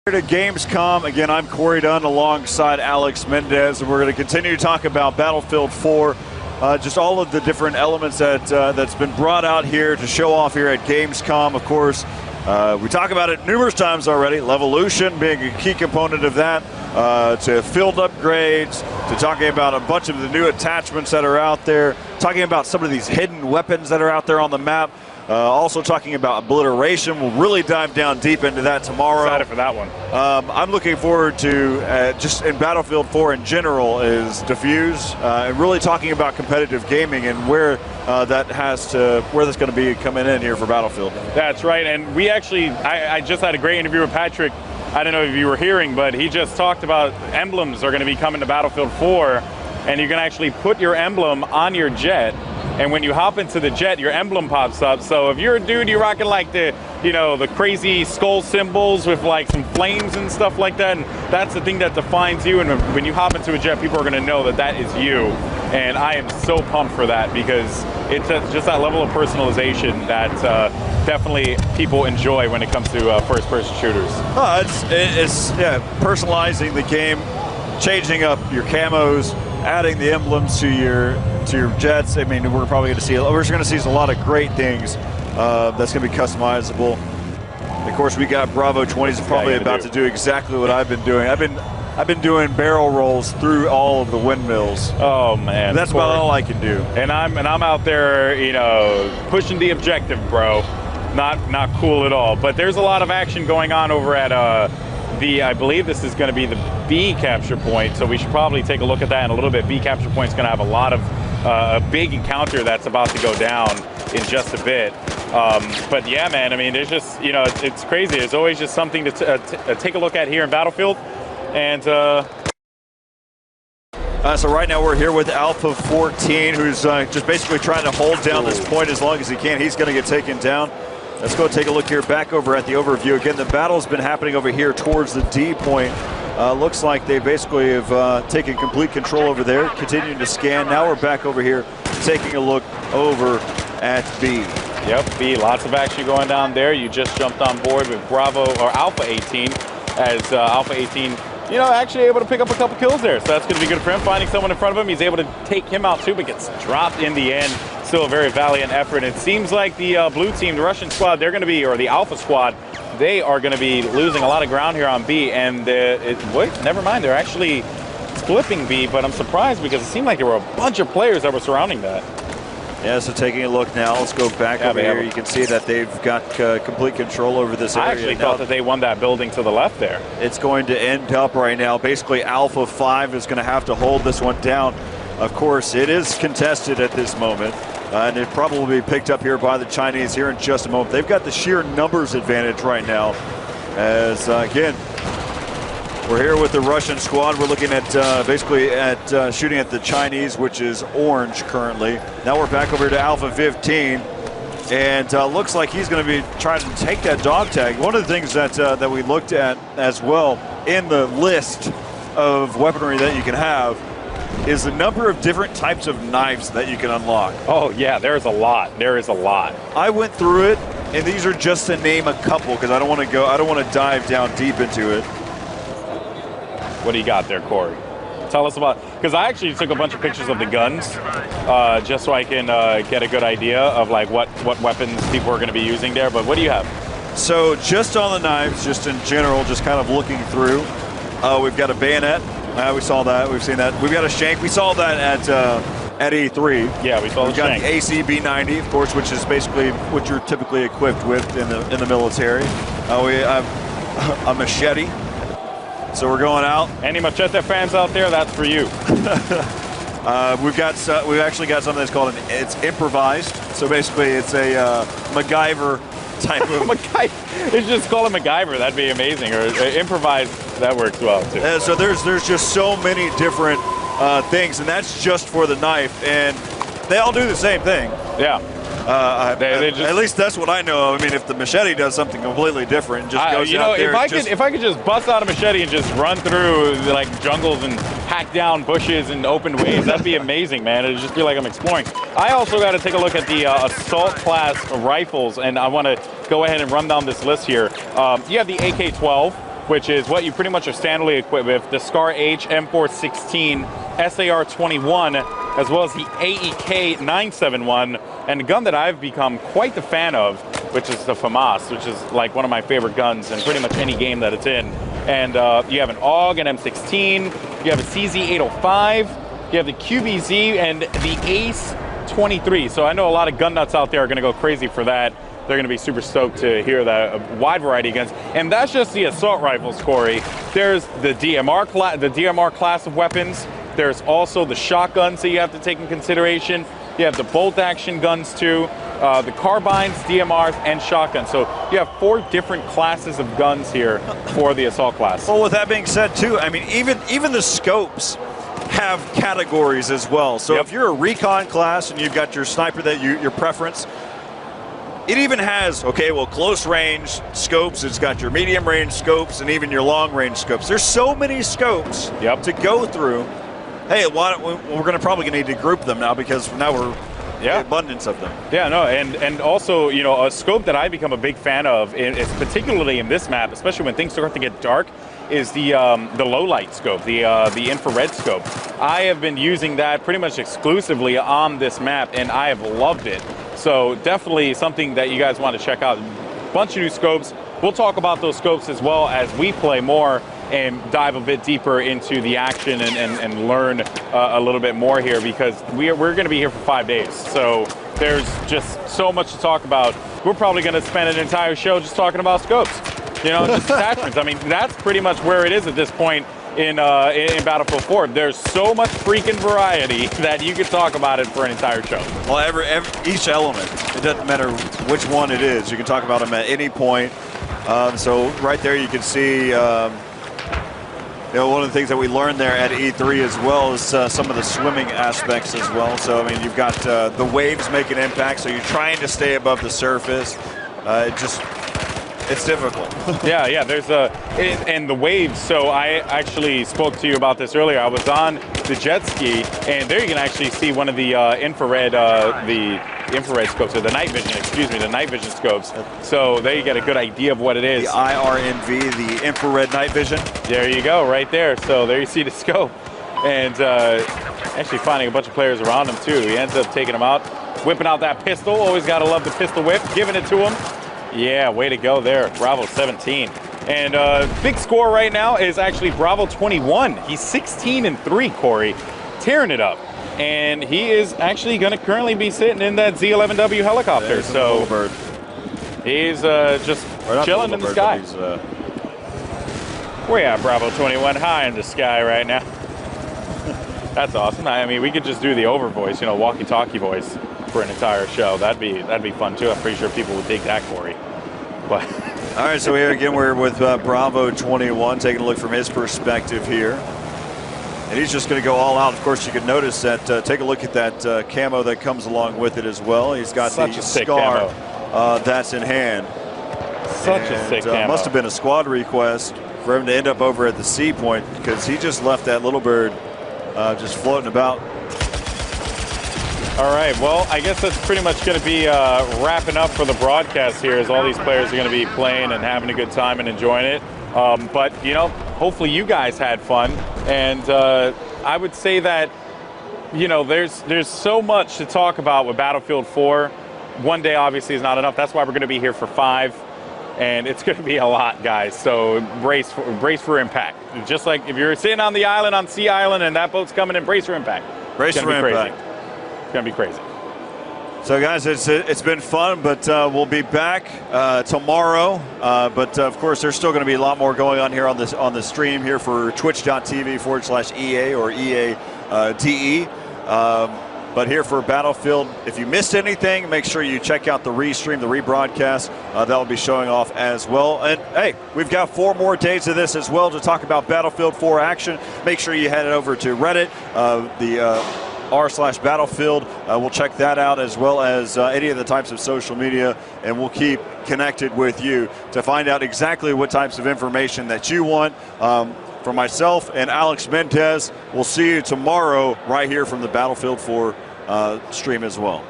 To Gamescom. Again, I'm Corey Dunn alongside Alex Mendez, and we're going to continue to talk about Battlefield 4, just all of the different elements that's been brought out here to show off here at Gamescom. Of course, we talk about it numerous times already, Levolution being a key component of that, to field upgrades, to talking about a bunch of the new attachments that are out there, talking about some of these hidden weapons that are out there on the map. Also talking about obliteration. We'll really dive down deep into that tomorrow. Excited for that one. I'm looking forward to, just in Battlefield 4 in general, is Diffuse, and really talking about competitive gaming and where that's going to be coming in here for Battlefield. That's right, and we actually, I just had a great interview with Patrick. I don't know if you were hearing, but he just talked about emblems are going to be coming to Battlefield 4, and you can actually put your emblem on your jet. And when you hop into the jet, your emblem pops up. So if you're a dude, you're rocking like the crazy skull symbols with like some flames and stuff like that, and that's the thing that defines you. And when you hop into a jet, people are gonna know that that is you. And I am so pumped for that because it's just that level of personalization that definitely people enjoy when it comes to first-person shooters. It's personalizing the game, changing up your camos, adding the emblems to your jets. I mean, we're probably going to see a lot of great things that's going to be customizable. Of course, we got Bravo 20s probably about to do exactly what I've been doing. I've been doing barrel rolls through all of the windmills. Oh man, that's about all I can do. And I'm out there, pushing the objective, bro. Not cool at all. But there's a lot of action going on over at I believe this is going to be the B capture point, so we should probably take a look at that in a little bit. B capture point is going to have a lot of a big encounter that's about to go down in just a bit. But yeah, man, I mean, there's just, it's crazy. There's always just something to take a look at here in Battlefield. And so right now we're here with Alpha 14, who's just basically trying to hold down this point as long as he can. He's going to get taken down. Let's go take a look here back over at the overview. Again, the battle's been happening over here towards the D point. Looks like they basically have taken complete control over there, continuing to scan. Now we're back over here taking a look over at B. Yep, B, lots of action going down there. You just jumped on board with Bravo, or Alpha 18, as Alpha 18, actually able to pick up a couple kills there. So that's going to be good for him. Finding someone in front of him, he's able to take him out too, but gets dropped in the end. Still a very valiant effort. It seems like the blue team, the Russian squad, they're going to be, or the Alpha squad, they are going to be losing a lot of ground here on B. And wait, never mind, they're actually flipping B, but I'm surprised because it seemed like there were a bunch of players that were surrounding that. Yeah, so taking a look now, let's go back over here. You can see that they've got complete control over this area. I actually thought that they won that building to the left there. It's going to end up right now. Basically, Alpha 5 is going to have to hold this one down. Of course, it is contested at this moment, and it probably will be picked up here by the Chinese here in just a moment. They've got the sheer numbers advantage right now, as again, we're here with the Russian squad. We're looking at basically at shooting at the Chinese, which is orange currently. Now we're back over to Alpha 15, and looks like he's going to be trying to take that dog tag. One of the things that we looked at as well in the list of weaponry that you can have is the number of different types of knives that you can unlock. Oh yeah, there's a lot. There is a lot. I went through it, and these are just to name a couple because I don't want to dive down deep into it. What do you got there, Corey? Tell us about, because I actually took a bunch of pictures of the guns just so I can get a good idea of like what weapons people are going to be using there. But what do you have? So just on the knives, just in general, just kind of looking through, we've got a bayonet. We saw that. We've seen that. We've got a shank. We saw that at E3. Yeah, we saw the shank. We've got the ACB-90, of course, which is basically what you're typically equipped with in the military. We have a machete. So we're going out. Any machete fans out there, that's for you. We've actually got something that's called it's improvised. So basically, it's a MacGyver type of. They should just call it MacGyver. That'd be amazing. Or improvised. That works well too. So there's just so many different things, and that's just for the knife, and they all do the same thing. Yeah. At least that's what I know of. I mean, if the machete does something completely different, just goes out there. If I could just bust out a machete and just run through like jungles and hack down bushes and open ways, that'd be amazing, man. It'd just be like I'm exploring. I also got to take a look at the assault class rifles, and I want to go ahead and run down this list here. You have the AK-12. which is what you pretty much are standardly equipped with, the SCAR H M416, SAR 21, as well as the AEK 971, and a gun that I've become quite the fan of, which is the FAMAS, which is like one of my favorite guns in pretty much any game that it's in. And you have an AUG, an M16, you have a CZ 805, you have the QBZ, and the ACE 23. So I know a lot of gun nuts out there are going to go crazy for that. They're going to be super stoked to hear that a wide variety of guns. And that's just the assault rifles, Corey. There's the DMR class of weapons. There's also the shotguns that you have to take in consideration. You have the bolt action guns too, the carbines, DMRs, and shotguns. So you have 4 different classes of guns here for the assault class. Well, with that being said too, I mean, even the scopes have categories as well. So if you're a recon class and you've got your sniper that your preference, it even has, okay, well, close range scopes, it's got your medium range scopes, and even your long range scopes. There's so many scopes to go through. Hey, we're going to probably need to group them now, because now we're abundance of them. Yeah, no, and also, you know, a scope that I've become a big fan of, is particularly in this map, especially when things start to get dark, is the low light scope, the infrared scope. I have been using that pretty much exclusively on this map, and I have loved it. So definitely something that you guys want to check out. Bunch of new scopes. We'll talk about those scopes as well as we play more and dive a bit deeper into the action and learn a little bit more here, because we're going to be here for 5 days. So there's just so much to talk about. We're probably going to spend an entire show just talking about scopes, you know, just attachments. I mean, that's pretty much where it is at this point in Battlefield 4. There's so much freaking variety that you could talk about it for an entire show. Well, each element, it doesn't matter which one it is, you can talk about them at any point. So right there you can see, you know, one of the things that we learned there at E3 as well is some of the swimming aspects as well. So, I mean, you've got the waves make an impact, so you're trying to stay above the surface. It's difficult. yeah, there's and the waves. So I actually spoke to you about this earlier. I was on the jet ski, and there you can actually see one of the infrared scopes, or the night vision, the night vision scopes. So there you get a good idea of what it is. The IRNV, the infrared night vision. There you go, right there. So there you see the scope. And actually finding a bunch of players around him too. He ends up taking them out, whipping out that pistol. Always got to love the pistol whip, giving it to him. Yeah, way to go there, Bravo 17. And big score right now is actually Bravo 21. He's 16-3, Corey, tearing it up. And he is actually going to currently be sitting in that Z11W helicopter. There's so bird. He's just chilling in the sky. We're at Bravo 21, high in the sky right now. That's awesome. I mean, we could just do the over voice, you know, walkie-talkie voice for an entire show. That'd be fun too. I'm pretty sure people would dig that, Corey. But all right, so here again we're with Bravo 21, taking a look from his perspective here, and he's just going to go all out. Of course, you can notice that. Take a look at that camo that comes along with it as well. He's got such the a sick SCAR camo. That's in hand. Such a sick camo. Must have been a squad request for him to end up over at the C point, because he just left that little bird just floating about. All right, well, I guess that's pretty much going to be wrapping up for the broadcast here, as all these players are going to be playing and having a good time and enjoying it. But, you know, hopefully you guys had fun. And I would say that, you know, there's so much to talk about with Battlefield 4. One day, obviously, is not enough. That's why we're going to be here for 5. And it's going to be a lot, guys. So brace for impact. Just like if you're sitting on the island, on Sea Island, and that boat's coming in, brace for impact. Brace for impact. It's going to be crazy. So, guys, it's been fun, but we'll be back tomorrow. But of course, there's still going to be a lot more going on here on the stream here for twitch.tv/EA or EADE. But here for Battlefield, if you missed anything, make sure you check out the restream, the rebroadcast. That will be showing off as well. And hey, we've got 4 more days of this as well to talk about Battlefield 4 action. Make sure you head over to Reddit, r/Battlefield. We'll check that out, as well as any of the types of social media, and we'll keep connected with you to find out exactly what types of information that you want. For myself and Alex Mendez, we'll see you tomorrow right here from the Battlefield 4 stream as well.